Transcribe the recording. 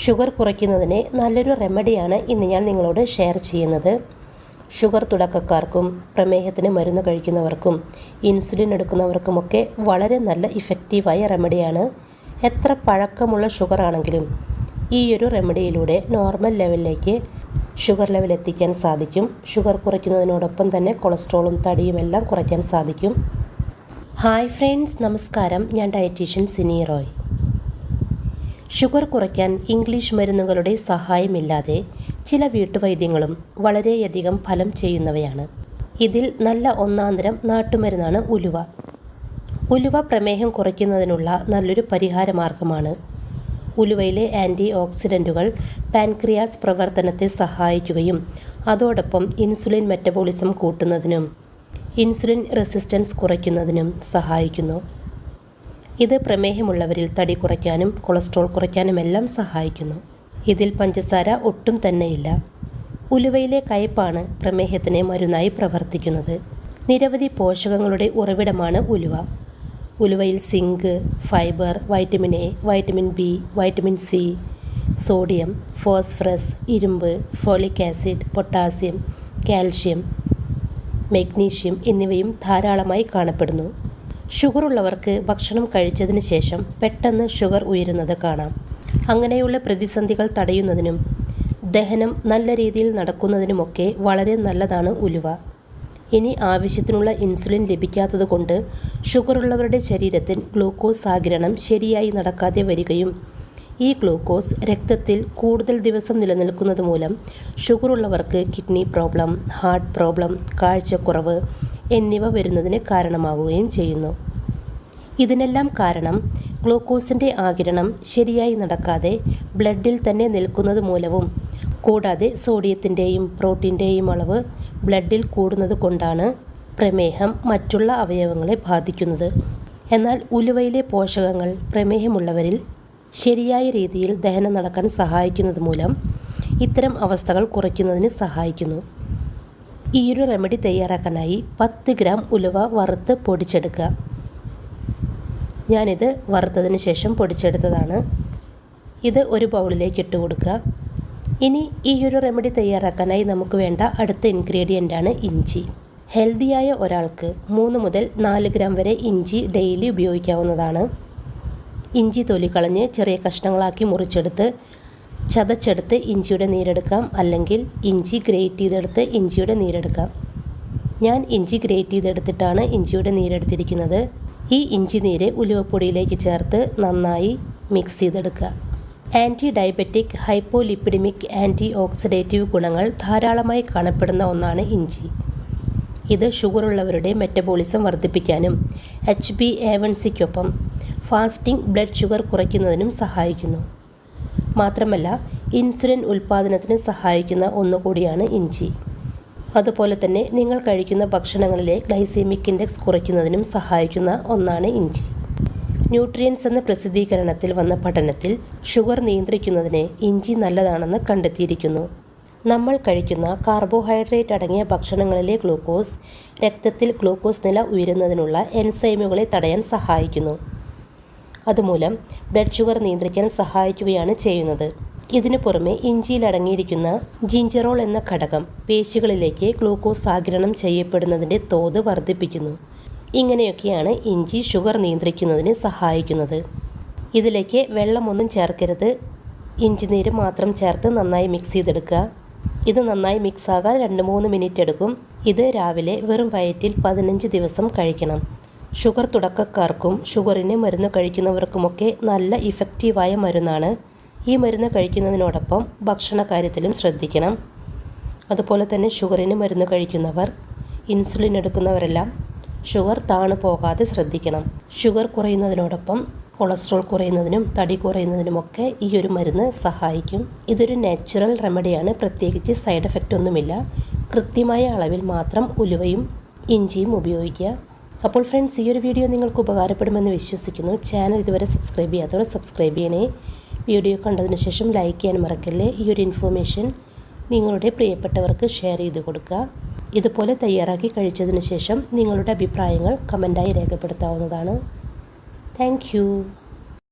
Sugar കുറയ്ക്കുന്നതിന് നല്ലൊരു റെമഡിയാണ് ഇന്ന് ഞാൻ നിങ്ങളോട് ഷെയർ ചെയ്യുന്നത്. ഷുഗർ തുടക്കക്കാർക്കും പ്രമേഹത്തിന് മരുന്ന് കഴിക്കുന്നവർക്കും ഇൻസുലിൻ എടുക്കുന്നവർക്കുമൊക്കെ വളരെ നല്ല ഇഫക്റ്റീവായ റെമഡിയാണ്. എത്ര പഴക്കമുള്ള ഷുഗർ ആണെങ്കിലും ഈ ഒരു റെമഡിയിലൂടെ നോർമൽ ലെവലിലേക്ക് ഷുഗർ ലെവൽ എത്തിക്കാൻ സാധിക്കും. ഷുഗർ കുറയ്ക്കുന്നതിനോടൊപ്പം തന്നെ കൊളസ്ട്രോളും തടിയും എല്ലാം കുറയ്ക്കാൻ സാധിക്കും. ഹായ് ഫ്രണ്ട്സ്, നമസ്കാരം. ഞാൻ ഡയറ്റീഷ്യൻ സിനി റോയ്. ഷുഗർ കുറയ്ക്കാൻ ഇംഗ്ലീഷ് മരുന്നുകളുടെ സഹായമില്ലാതെ ചില വീട്ടുവൈദ്യങ്ങളും വളരെയധികം ഫലം ചെയ്യുന്നവയാണ്. ഇതിൽ നല്ല ഒന്നാന്തരം നാട്ടുമരുന്നാണ് ഉലുവ. ഉലുവ പ്രമേഹം കുറയ്ക്കുന്നതിനുള്ള നല്ലൊരു പരിഹാര മാർഗമാണ്. ഉലുവയിലെ ആൻറ്റി ഓക്സിഡൻറ്റുകൾ പാൻക്രിയാസ് പ്രവർത്തനത്തെ സഹായിക്കുകയും അതോടൊപ്പം ഇൻസുലിൻ മെറ്റബോളിസം കൂട്ടുന്നതിനും ഇൻസുലിൻ റെസിസ്റ്റൻസ് കുറയ്ക്കുന്നതിനും സഹായിക്കുന്നു. ഇത് പ്രമേഹമുള്ളവരിൽ തടി കുറയ്ക്കാനും കൊളസ്ട്രോൾ കുറയ്ക്കാനുമെല്ലാം സഹായിക്കുന്നു. ഇതിൽ പഞ്ചസാര ഒട്ടും തന്നെയില്ല. ഉലുവയിലെ കയ്പാണ് പ്രമേഹത്തിന് മരുന്നായി പ്രവർത്തിക്കുന്നത്. നിരവധി പോഷകങ്ങളുടെ ഉറവിടമാണ് ഉലുവ. ഉലുവയിൽ zinc, fibre, vitamin A, vitamin B, vitamin C, sodium, phosphorus, ഇരുമ്പ്, folic acid, potassium, calcium, magnesium എന്നിവയും ധാരാളമായി കാണപ്പെടുന്നു. ഷുഗർ ഉള്ളവർക്ക് ഭക്ഷണം കഴിച്ചതിന് ശേഷം പെട്ടെന്ന് ഷുഗർ ഉയരുന്നത് കാണാം. അങ്ങനെയുള്ള പ്രതിസന്ധികൾ തടയുന്നതിനും ദഹനം നല്ല രീതിയിൽ നടക്കുന്നതിനുമൊക്കെ വളരെ നല്ലതാണ് ഉലുവ. ഇനി ആവശ്യത്തിനുള്ള ഇൻസുലിൻ ലഭിക്കാത്തതുകൊണ്ട് ഷുഗറുള്ളവരുടെ ശരീരത്തിൽ ഗ്ലൂക്കോസ് ആഗിരണം ശരിയായി നടക്കാതെ വരികയും ഈ ഗ്ലൂക്കോസ് രക്തത്തിൽ കൂടുതൽ ദിവസം നിലനിൽക്കുന്നത് മൂലം ഷുഗറുള്ളവർക്ക് കിഡ്നി പ്രോബ്ലം, ഹാർട്ട് പ്രോബ്ലം, കാഴ്ചക്കുറവ് എന്നിവ വരുന്നതിന് കാരണമാവുകയും ചെയ്യുന്നു. ഇതിനെല്ലാം കാരണം ഗ്ലൂക്കോസിൻ്റെ ആഗിരണം ശരിയായി നടക്കാതെ ബ്ലഡിൽ തന്നെ നിൽക്കുന്നത് മൂലവും കൂടാതെ സോഡിയത്തിൻ്റെയും പ്രോട്ടീൻ്റെയും അളവ് ബ്ലഡിൽ കൂടുന്നത് കൊണ്ടാണ് പ്രമേഹം മറ്റുള്ള അവയവങ്ങളെ ബാധിക്കുന്നത്. എന്നാൽ ഉലുവയിലെ പോഷകങ്ങൾ പ്രമേഹമുള്ളവരിൽ ശരിയായ രീതിയിൽ ദഹനം നടക്കാൻ സഹായിക്കുന്നത് മൂലം ഇത്തരം അവസ്ഥകൾ കുറയ്ക്കുന്നതിന് സഹായിക്കുന്നു. ഈ ഒരു റെമഡി തയ്യാറാക്കാനായി 10 ഗ്രാം ഉലുവ വറുത്ത് പൊടിച്ചെടുക്കുക. ഞാനിത് വറുത്തതിന് ശേഷം പൊടിച്ചെടുത്തതാണ്. ഇത് ഒരു ബൗളിലേക്ക് ഇട്ട് കൊടുക്കുക. ഇനി ഈ ഒരു റെമഡി തയ്യാറാക്കാനായി നമുക്ക് വേണ്ട അടുത്ത ഇൻഗ്രീഡിയൻ്റാണ് ഇഞ്ചി. ഹെൽത്തിയായ ഒരാൾക്ക് 3 മുതൽ 4 ഗ്രാം വരെ ഇഞ്ചി ഡെയിലി ഉപയോഗിക്കാവുന്നതാണ്. ഇഞ്ചി തൊലി കളഞ്ഞ് ചെറിയ കഷ്ണങ്ങളാക്കി മുറിച്ചെടുത്ത് ചതച്ചെടുത്ത് ഇഞ്ചിയുടെ നീരെടുക്കാം, അല്ലെങ്കിൽ ഇഞ്ചി ഗ്രേറ്റ് ചെയ്തെടുത്ത് ഇഞ്ചിയുടെ നീരെടുക്കാം. ഞാൻ ഇഞ്ചി ഗ്രേറ്റ് ചെയ്തെടുത്തിട്ടാണ് ഇഞ്ചിയുടെ നീരെടുത്തിരിക്കുന്നത്. ഈ ഇഞ്ചി നീര് ഉലുവപ്പൊടിയിലേക്ക് ചേർത്ത് നന്നായി മിക്സ് ചെയ്തെടുക്കുക. ആൻറ്റി-ഡയബറ്റിക്, ഹൈപ്പോലിപ്പിഡമിക്, ആൻറ്റി ഓക്സിഡേറ്റീവ് ഗുണങ്ങൾ ധാരാളമായി കാണപ്പെടുന്ന ഒന്നാണ് ഇഞ്ചി. ഇത് ഷുഗറുള്ളവരുടെ മെറ്റബോളിസം വർദ്ധിപ്പിക്കാനും HbA1cയ്ക്കൊപ്പം ഫാസ്റ്റിംഗ് ബ്ലഡ് ഷുഗർ കുറയ്ക്കുന്നതിനും സഹായിക്കുന്നു. മാത്രമല്ല ഇൻസുലിൻ ഉൽപ്പാദനത്തിന് സഹായിക്കുന്ന ഒന്നുകൂടിയാണ് ഇഞ്ചി. അതുപോലെ തന്നെ നിങ്ങൾ കഴിക്കുന്ന ഭക്ഷണങ്ങളിലെ ഗ്ലൈസീമിക് ഇൻഡെക്സ് കുറയ്ക്കുന്നതിനും സഹായിക്കുന്ന ഒന്നാണ് ഇഞ്ചി. ന്യൂട്രിയൻസ് എന്ന പ്രസിദ്ധീകരണത്തിൽ വന്ന പഠനത്തിൽ ഷുഗർ നിയന്ത്രിക്കുന്നതിന് ഇഞ്ചി നല്ലതാണെന്ന് കണ്ടെത്തിയിരിക്കുന്നു. നമ്മൾ കഴിക്കുന്ന കാർബോഹൈഡ്രേറ്റ് അടങ്ങിയ ഭക്ഷണങ്ങളിലെ ഗ്ലൂക്കോസ് രക്തത്തിൽ ഗ്ലൂക്കോസ് നില ഉയരുന്നതിനുള്ള എൻസൈമുകളെ തടയാൻ സഹായിക്കുന്നു. അതുമൂലം ബ്ലഡ് ഷുഗർ നിയന്ത്രിക്കാൻ സഹായിക്കുകയാണ് ചെയ്യുന്നത്. ഇതിനു പുറമെ ഇഞ്ചിയിൽ അടങ്ങിയിരിക്കുന്ന ജിഞ്ചറോൾ എന്ന ഘടകം പേശികളിലേക്ക് ഗ്ലൂക്കോസ് ആഗിരണം ചെയ്യപ്പെടുന്നതിൻ്റെ തോത് വർദ്ധിപ്പിക്കുന്നു. ഇങ്ങനെയൊക്കെയാണ് ഇഞ്ചി ഷുഗർ നിയന്ത്രിക്കുന്നതിന് സഹായിക്കുന്നത്. ഇതിലേക്ക് വെള്ളമൊന്നും ചേർക്കരുത്. ഇഞ്ചി നീര് മാത്രം ചേർത്ത് നന്നായി മിക്സ് ചെയ്തെടുക്കുക. ഇത് നന്നായി മിക്സ് ആകാൻ 2-3 മിനിറ്റ് എടുക്കും. ഇത് രാവിലെ വെറും വയറ്റിൽ 15 ദിവസം കഴിക്കണം. ഷുഗർ തുടക്കക്കാർക്കും ഷുഗറിന് മരുന്ന് കഴിക്കുന്നവർക്കുമൊക്കെ നല്ല ഇഫക്റ്റീവായ മരുന്നാണ്. ഈ മരുന്ന് കഴിക്കുന്നതിനോടൊപ്പം ഭക്ഷണ കാര്യത്തിലും ശ്രദ്ധിക്കണം. അതുപോലെ തന്നെ ഷുഗറിന് മരുന്ന് കഴിക്കുന്നവർ, ഇൻസുലിൻ എടുക്കുന്നവരെല്ലാം ഷുഗർ താണു പോകാതെ ശ്രദ്ധിക്കണം. ഷുഗർ കുറയുന്നതിനോടൊപ്പം കൊളസ്ട്രോൾ കുറയുന്നതിനും തടി കുറയുന്നതിനുമൊക്കെ ഈ ഒരു മരുന്ന് സഹായിക്കും. ഇതൊരു നാച്ചുറൽ റെമഡിയാണ്. പ്രത്യേകിച്ച് സൈഡ് എഫക്റ്റ് ഒന്നുമില്ല. കൃത്യമായ അളവിൽ മാത്രം ഉലുവയും ഇഞ്ചിയും ഉപയോഗിക്കുക. അപ്പോൾ ഫ്രണ്ട്സ്, ഈ ഒരു വീഡിയോ നിങ്ങൾക്ക് ഉപകാരപ്പെടുമെന്ന് വിശ്വസിക്കുന്നു. ചാനൽ ഇതുവരെ സബ്സ്ക്രൈബ് ചെയ്യാത്തവർ സബ്സ്ക്രൈബ് ചെയ്യണേ. വീഡിയോ കണ്ടതിന് ശേഷം ലൈക്ക് ചെയ്യാൻ മറക്കല്ലേ. ഈ ഒരു ഇൻഫോർമേഷൻ നിങ്ങളുടെ പ്രിയപ്പെട്ടവർക്ക് ഷെയർ ചെയ്ത് കൊടുക്കുക. ഇതുപോലെ തയ്യാറാക്കി കഴിച്ചതിന് ശേഷം നിങ്ങളുടെ അഭിപ്രായങ്ങൾ കമൻറ്റായി രേഖപ്പെടുത്താവുന്നതാണ്. Thank you.